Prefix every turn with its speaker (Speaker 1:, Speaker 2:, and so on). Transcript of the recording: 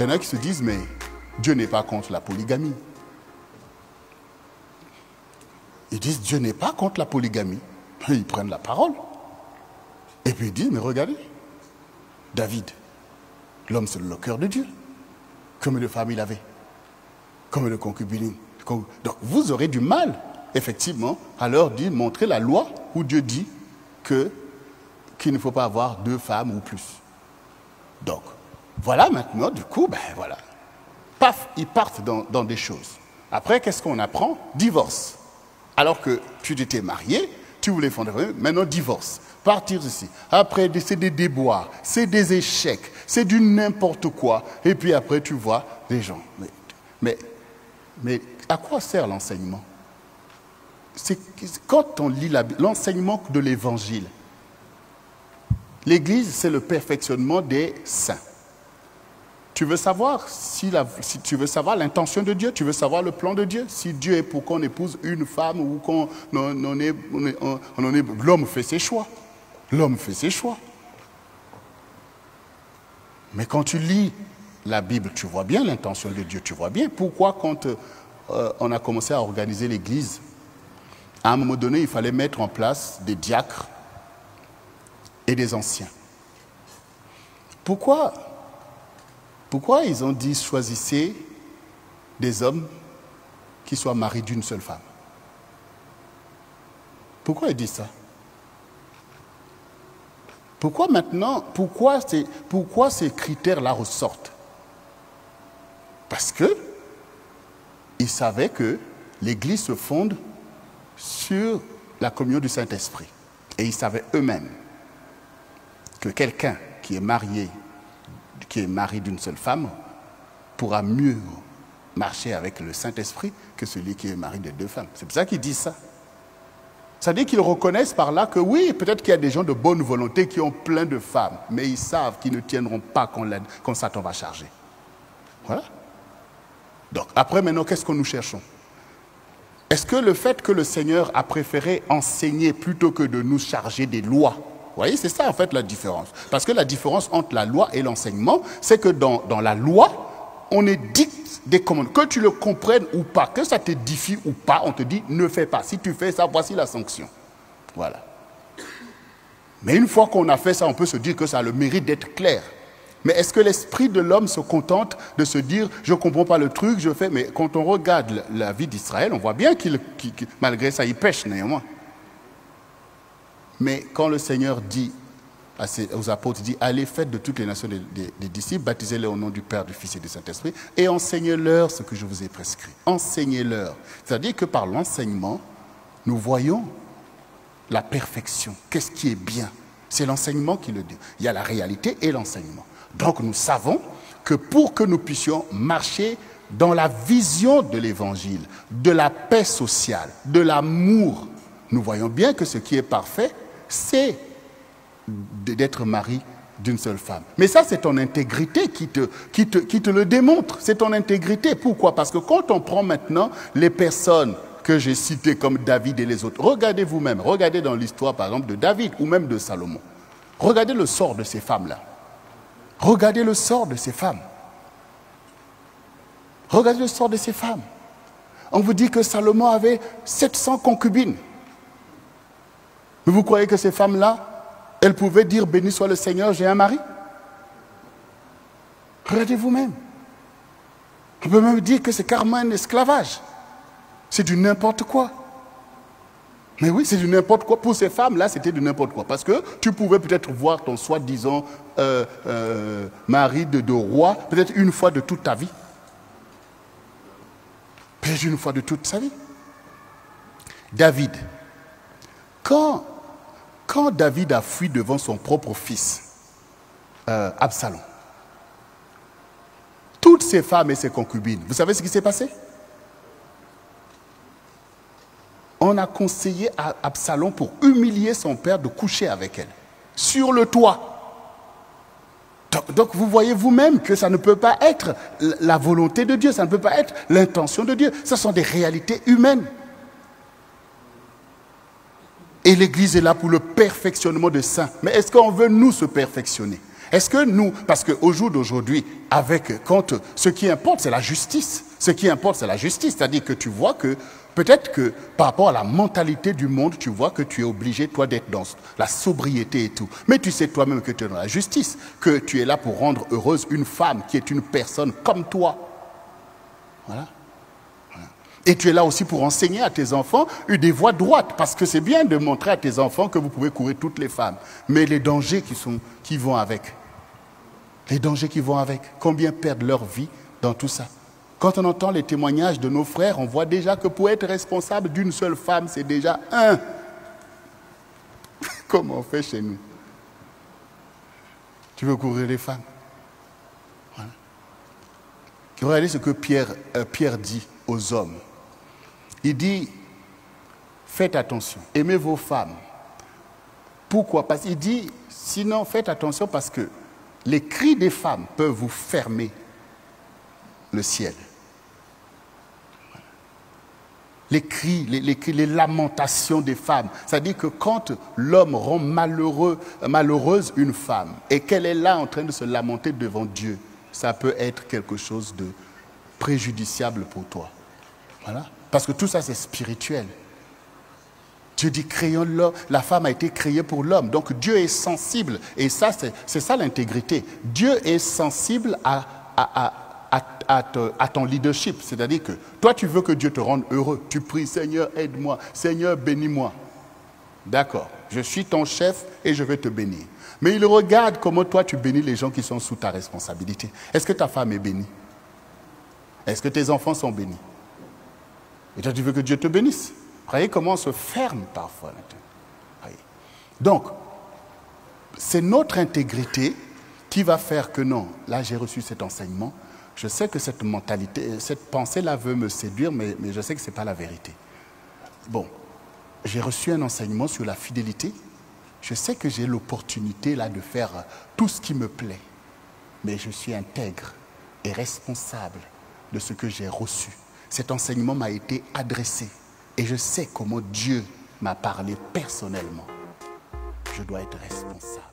Speaker 1: Il y en a qui se disent, mais Dieu n'est pas contre la polygamie. Ils disent, Dieu n'est pas contre la polygamie. Ils prennent la parole. Et puis ils disent, mais regardez, David, l'homme c'est le cœur de Dieu. Combien de femmes il avait? Combien de concubines? Donc vous aurez du mal, effectivement, à leur dire, montrer la loi où Dieu dit qu'il ne faut pas avoir 2 femmes ou plus. Donc, voilà maintenant, du coup, ben voilà. Paf, ils partent dans des choses. Après, qu'est-ce qu'on apprend? Divorce. Alors que tu t'étais marié, tu voulais fonder, maintenant divorce. Partir ici. Après, c'est des déboires, c'est des échecs, c'est du n'importe quoi. Et puis après, tu vois les gens. Mais à quoi sert l'enseignement? Quand on lit l'enseignement de l'Évangile, l'Église, c'est le perfectionnement des saints. Tu veux savoir si tu veux savoir l'intention de Dieu, tu veux savoir le plan de Dieu, si Dieu est pour qu'on épouse une femme ou qu'on en est, l'homme fait ses choix. L'homme fait ses choix. Mais quand tu lis la Bible, tu vois bien l'intention de Dieu, tu vois bien pourquoi quand on a commencé à organiser l'Église, à un moment donné, il fallait mettre en place des diacres et des anciens. Pourquoi ils ont dit choisissez des hommes qui soient mariés d'une seule femme? Pourquoi ils disent ça? Pourquoi maintenant, pourquoi ces critères-là ressortent? Parce que ils savaient que l'Église se fonde sur la communion du Saint-Esprit. Et ils savaient eux-mêmes que quelqu'un qui est marié d'une seule femme pourra mieux marcher avec le Saint-Esprit que celui qui est marié de 2 femmes. C'est pour ça qu'ils disent ça. Ça veut dire qu'ils reconnaissent par là que oui, peut-être qu'il y a des gens de bonne volonté qui ont plein de femmes, mais ils savent qu'ils ne tiendront pas quand Satan va charger. Voilà. Donc après, maintenant, qu'est-ce que nous cherchons? Est-ce que le fait que le Seigneur a préféré enseigner plutôt que de nous charger des lois? Vous voyez, c'est ça en fait la différence. Parce que la différence entre la loi et l'enseignement, c'est que dans la loi, on édicte des commandes. Que tu le comprennes ou pas, que ça t'édifie ou pas, on te dit ne fais pas. Si tu fais ça, voici la sanction. Voilà. Mais une fois qu'on a fait ça, on peut se dire que ça a le mérite d'être clair. Mais est-ce que l'esprit de l'homme se contente de se dire je ne comprends pas le truc, je fais. Mais quand on regarde la vie d'Israël, on voit bien qu'il malgré ça, il pêche néanmoins. Mais quand le Seigneur dit aux apôtres, il dit allez, faites de toutes les nations des disciples, baptisez-les au nom du Père, du Fils et du Saint-Esprit, et enseignez-leur ce que je vous ai prescrit. Enseignez-leur. C'est-à-dire que par l'enseignement, nous voyons la perfection. Qu'est-ce qui est bien? C'est l'enseignement qui le dit. Il y a la réalité et l'enseignement. Donc nous savons que pour que nous puissions marcher dans la vision de l'Évangile, de la paix sociale, de l'amour, nous voyons bien que ce qui est parfait, c'est d'être mari d'une seule femme. Mais ça, c'est ton intégrité qui te le démontre. C'est ton intégrité. Pourquoi? Parce que quand on prend maintenant les personnes que j'ai citées comme David et les autres, regardez vous-même, regardez dans l'histoire par exemple de David ou même de Salomon. Regardez le sort de ces femmes-là. Regardez le sort de ces femmes. Regardez le sort de ces femmes. On vous dit que Salomon avait 700 concubines. Mais vous croyez que ces femmes-là, elles pouvaient dire « Béni soit le Seigneur, j'ai un mari » ? Regardez vous-même. On peut même dire que c'est carrément un esclavage. C'est du n'importe quoi. Mais oui, c'est du n'importe quoi. Pour ces femmes-là, c'était du n'importe quoi. Parce que tu pouvais peut-être voir ton soi-disant mari de roi, peut-être une fois de toute ta vie. Peut-être une fois de toute sa vie. David. Quand David a fui devant son propre fils, Absalom, toutes ses femmes et ses concubines, vous savez ce qui s'est passé? On a conseillé à Absalom, pour humilier son père, de coucher avec elle, sur le toit. Donc vous voyez vous-même que ça ne peut pas être la volonté de Dieu, ça ne peut pas être l'intention de Dieu. Ce sont des réalités humaines. Et l'Église est là pour le perfectionnement des saints. Mais est-ce qu'on veut nous se perfectionner? Est-ce que nous, parce qu'au jour d'aujourd'hui, ce qui importe, c'est la justice. Ce qui importe, c'est la justice. C'est-à-dire que tu vois que, peut-être que par rapport à la mentalité du monde, tu vois que tu es obligé, toi, d'être dans la sobriété et tout. Mais tu sais toi-même que tu es dans la justice, que tu es là pour rendre heureuse une femme qui est une personne comme toi. Voilà. Et tu es là aussi pour enseigner à tes enfants des voies droites, parce que c'est bien de montrer à tes enfants que vous pouvez courir toutes les femmes, mais les dangers qui vont avec. Les dangers qui vont avec. Combien perdent leur vie dans tout ça? Quand on entend les témoignages de nos frères, on voit déjà que pour être responsable d'une seule femme, c'est déjà un. Comment on fait chez nous? Tu veux courir les femmes? Voilà. Regardez ce que Pierre dit aux hommes. Il dit, faites attention, aimez vos femmes. Pourquoi? Parce qu'il dit, sinon faites attention parce que les cris des femmes peuvent vous fermer le ciel. Les cris, les lamentations des femmes. C'est-à-dire que quand l'homme rend malheureuse une femme et qu'elle est là en train de se lamenter devant Dieu, ça peut être quelque chose de préjudiciable pour toi. Voilà. Parce que tout ça, c'est spirituel. Dieu dit, créons l'homme. La femme a été créée pour l'homme. Donc Dieu est sensible. Et ça, c'est ça l'intégrité. Dieu est sensible à ton leadership. C'est-à-dire que toi, tu veux que Dieu te rende heureux. Tu pries, Seigneur, aide-moi. Seigneur, bénis-moi. D'accord. Je suis ton chef et je vais te bénir. Mais il regarde comment toi, tu bénis les gens qui sont sous ta responsabilité. Est-ce que ta femme est bénie? Est-ce que tes enfants sont bénis? Et toi, tu veux que Dieu te bénisse. Voyez comment on se ferme parfois. Donc, c'est notre intégrité qui va faire que non, là j'ai reçu cet enseignement, je sais que cette mentalité, cette pensée-là veut me séduire, mais je sais que ce n'est pas la vérité. Bon, j'ai reçu un enseignement sur la fidélité, je sais que j'ai l'opportunité là de faire tout ce qui me plaît, mais je suis intègre et responsable de ce que j'ai reçu. Cet enseignement m'a été adressé et je sais comment Dieu m'a parlé personnellement. Je dois être responsable.